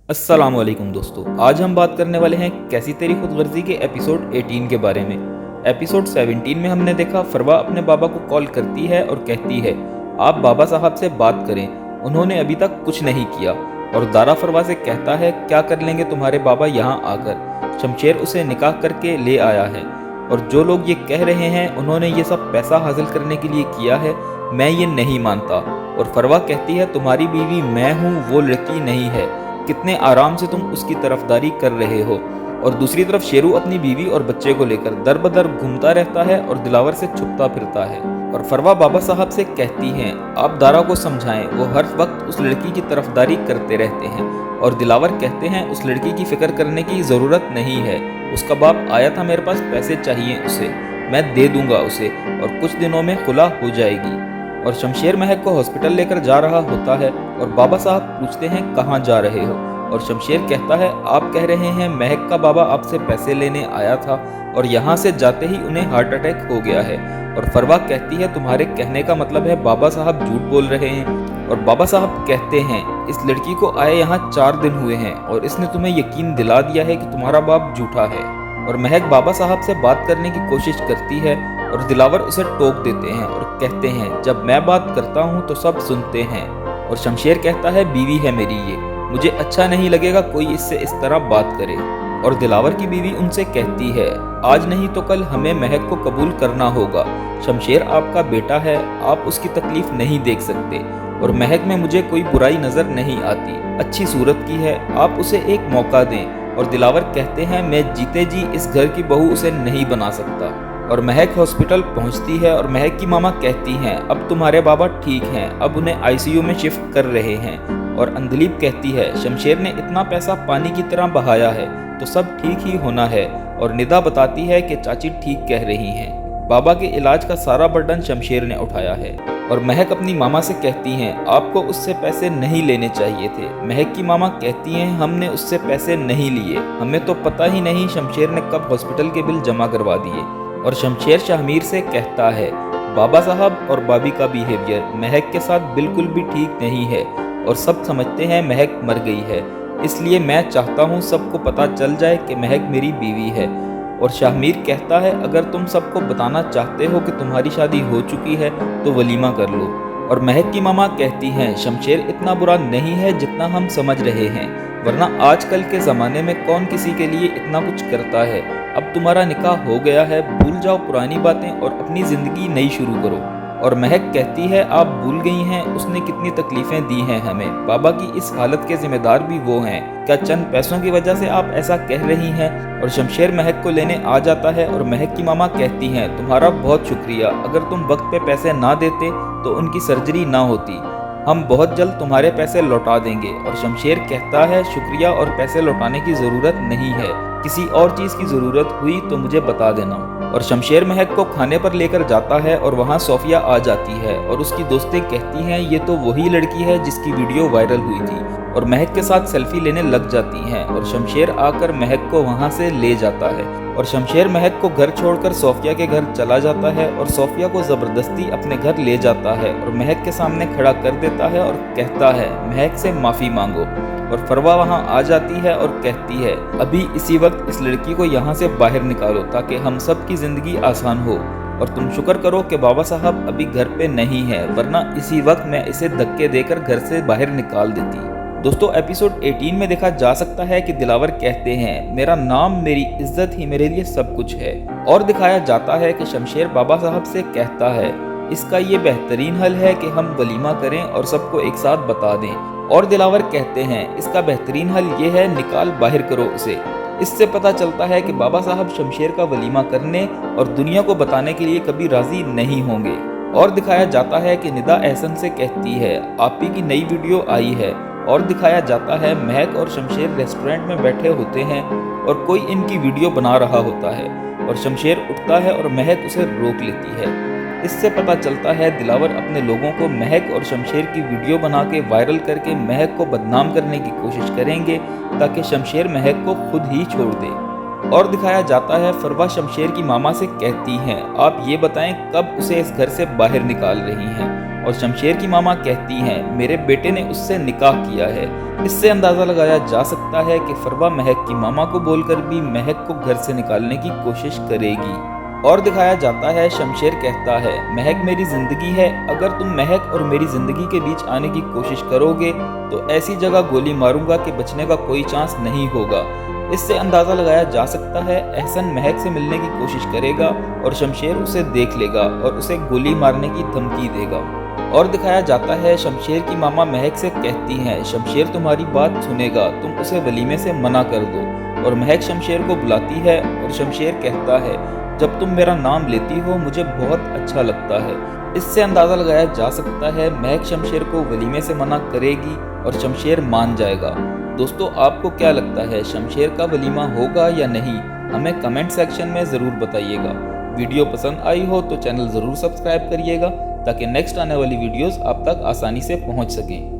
अस्सलामुअलैकुम दोस्तों, आज हम बात करने वाले हैं कैसी तेरी खुदगर्जी के एपिसोड 18 के बारे में। एपिसोड 17 में हमने देखा फरवा अपने बाबा को कॉल करती है और कहती है आप बाबा साहब से बात करें, उन्होंने अभी तक कुछ नहीं किया। और दारा फरवा से कहता है क्या कर लेंगे तुम्हारे बाबा यहाँ आकर। शमशेर उसे निकाह करके ले आया है और जो लोग ये कह रहे हैं उन्होंने ये सब पैसा हासिल करने के लिए किया है, मैं ये नहीं मानता। और फरवा कहती है तुम्हारी बीवी मैं हूँ, वो लड़की नहीं है, कितने आराम से तुम उसकी तरफदारी कर रहे हो। और दूसरी तरफ शेरू अपनी बीवी और बच्चे को लेकर दर बदर घूमता रहता है और दिलावर से छुपता फिरता है। और फरवा बाबा साहब से कहती हैं आप दारा को समझाएं, वो हर वक्त उस लड़की की तरफदारी करते रहते हैं। और दिलावर कहते हैं उस लड़की की फिक्र करने की ज़रूरत नहीं है, उसका बाप आया था मेरे पास, पैसे चाहिए उसे, मैं दे दूंगा उसे और कुछ दिनों में खुला हो जाएगी। और शमशेर महक को हॉस्पिटल लेकर जा रहा होता है और बाबा साहब पूछते हैं कहाँ जा रहे हो। और शमशेर कहता है आप कह रहे हैं महक का बाबा आपसे पैसे लेने आया था और यहाँ से जाते ही उन्हें हार्ट अटैक हो गया है। और फरवा कहती है तुम्हारे कहने का मतलब है बाबा साहब झूठ बोल रहे हैं। और बाबा साहब कहते हैं इस लड़की को आए यहाँ 4 दिन हुए हैं और इसने तुम्हें यकीन दिला दिया है कि तुम्हारा बाप झूठा है। और महक बाबा साहब से बात करने की कोशिश करती है और दिलावर उसे टोक देते हैं और कहते हैं जब मैं बात करता हूँ तो सब सुनते हैं। और शमशेर कहता है बीवी है मेरी ये, मुझे अच्छा नहीं लगेगा कोई इससे इस तरह बात करे। और दिलावर की बीवी उनसे कहती है आज नहीं तो कल हमें महक को कबूल करना होगा, शमशेर आपका बेटा है, आप उसकी तकलीफ नहीं देख सकते और महक में मुझे कोई बुराई नजर नहीं आती, अच्छी सूरत की है, आप उसे एक मौका दें। और दिलावर कहते हैं मैं जीते जी इस घर की बहू उसे नहीं बना सकता। और महक हॉस्पिटल पहुंचती है और महक की मामा कहती हैं अब तुम्हारे बाबा ठीक हैं, अब उन्हें आईसीयू में शिफ्ट कर रहे हैं। और अंदलीब कहती है शमशेर ने इतना पैसा पानी की तरह बहाया है तो सब ठीक ही होना है। और निदा बताती है कि चाची ठीक कह रही हैं, बाबा के इलाज का सारा बर्डन शमशेर ने उठाया है। और महक अपनी मामा से कहती हैं आपको उससे पैसे नहीं लेने चाहिए थे। महक की मामा कहती हैं हमने उससे पैसे नहीं लिए, हमें तो पता ही नहीं शमशेर ने कब हॉस्पिटल के बिल जमा करवा दिए। और शमशेर शाहमीर से कहता है बाबा साहब और बाबी का बिहेवियर महक के साथ बिल्कुल भी ठीक नहीं है और सब समझते हैं महक मर गई है, इसलिए मैं चाहता हूँ सबको पता चल जाए कि महक मेरी बीवी है। और शाहमीर कहता है अगर तुम सबको बताना चाहते हो कि तुम्हारी शादी हो चुकी है तो वलीमा कर लो। और महक की मामा कहती हैं शमशेर इतना बुरा नहीं है जितना हम समझ रहे हैं, वरना आजकल के ज़माने में कौन किसी के लिए इतना कुछ करता है। अब तुम्हारा निकाह हो गया है, भूल जाओ पुरानी बातें और अपनी ज़िंदगी नई शुरू करो। और महक कहती है आप भूल गई हैं उसने कितनी तकलीफ़ें दी हैं हमें, बाबा की इस हालत के जिम्मेदार भी वो हैं, क्या चंद पैसों की वजह से आप ऐसा कह रही हैं। और शमशेर महक को लेने आ जाता है और महक की मामा कहती हैं तुम्हारा बहुत शुक्रिया, अगर तुम वक्त पे पैसे ना देते तो उनकी सर्जरी ना होती, हम बहुत जल्द तुम्हारे पैसे लौटा देंगे। और शमशेर कहता है शुक्रिया और पैसे लौटाने की ज़रूरत नहीं है, किसी और चीज़ की ज़रूरत हुई तो मुझे बता देना। और शमशेर महक को खाने पर लेकर जाता है और वहाँ सोफिया आ जाती है और उसकी दोस्तें कहती हैं ये तो वही लड़की है जिसकी वीडियो वायरल हुई थी और महक के साथ सेल्फी लेने लग जाती हैं। और शमशेर आकर महक को वहाँ से ले जाता है और शमशेर महक को घर छोड़कर सोफिया के घर चला जाता है और सोफिया को ज़बरदस्ती अपने घर ले जाता है और महक के सामने खड़ा कर देता है और कहता है महक से माफ़ी मांगो। और फरवा वहाँ आ जाती है और कहती है अभी इसी वक्त इस लड़की को यहाँ से बाहर निकालो ताकि हम सब की ज़िंदगी आसान हो, और तुम शुक्र करो कि बाबा साहब अभी घर पे नहीं है, वरना इसी वक्त मैं इसे धक्के देकर घर से बाहर निकाल देती। दोस्तों एपिसोड 18 में देखा जा सकता है कि दिलावर कहते हैं मेरा नाम मेरी इज्जत ही मेरे लिए सब कुछ है। और दिखाया जाता है कि शमशेर बाबा साहब से कहता है इसका ये बेहतरीन हल है कि हम वलीमा करें और सबको एक साथ बता दें। और दिलावर कहते हैं इसका बेहतरीन हल ये है निकाल बाहर करो उसे। इससे पता चलता है कि बाबा साहब शमशेर का वलीमा करने और दुनिया को बताने के लिए कभी राजी नहीं होंगे। और दिखाया जाता है कि निदा एहसन से कहती है आपी की नई वीडियो आई है। और दिखाया जाता है महक और शमशेर रेस्टोरेंट में बैठे होते हैं और कोई इनकी वीडियो बना रहा होता है और शमशेर उठता है और महक उसे रोक लेती है। इससे पता चलता है दिलावर अपने लोगों को महक और शमशेर की वीडियो बना के वायरल करके महक को बदनाम करने की कोशिश करेंगे ताकि शमशेर महक को खुद ही छोड़ दे। और दिखाया जाता है फरवा शमशेर की मामा से कहती हैं आप ये बताएं कब उसे इस घर से बाहर निकाल रही हैं। और शमशेर की मामा कहती हैं मेरे बेटे ने उससे निकाह किया है। इससे अंदाज़ा लगाया जा सकता है कि फरवा महक की मामा को बोलकर भी महक को घर से निकालने की कोशिश करेगी। और दिखाया जाता है शमशेर कहता है महक मेरी ज़िंदगी है, अगर तुम महक और मेरी ज़िंदगी के बीच आने की कोशिश करोगे तो ऐसी जगह गोली मारूंगा कि बचने का कोई चांस नहीं होगा। इससे अंदाज़ा लगाया जा सकता है एहसन महक से मिलने की कोशिश करेगा और शमशेर उसे देख लेगा और उसे गोली मारने की धमकी देगा। और दिखाया जाता है शमशेर की मामा महक से कहती हैं शमशेर तुम्हारी बात सुनेगा, तुम उसे वलीमे से मना कर दो। और महक शमशेर को बुलाती है और शमशेर कहता है जब तुम मेरा नाम लेती हो मुझे बहुत अच्छा लगता है। इससे अंदाज़ा लगाया जा सकता है महक शमशेर को वलीमे से मना करेगी और शमशेर मान जाएगा। दोस्तों आपको क्या लगता है शमशेर का वलीमा होगा या नहीं, हमें कमेंट सेक्शन में ज़रूर बताइएगा। वीडियो पसंद आई हो तो चैनल ज़रूर सब्सक्राइब करिएगा ताकि नेक्स्ट आने वाली वीडियोस आप तक आसानी से पहुंच सकें।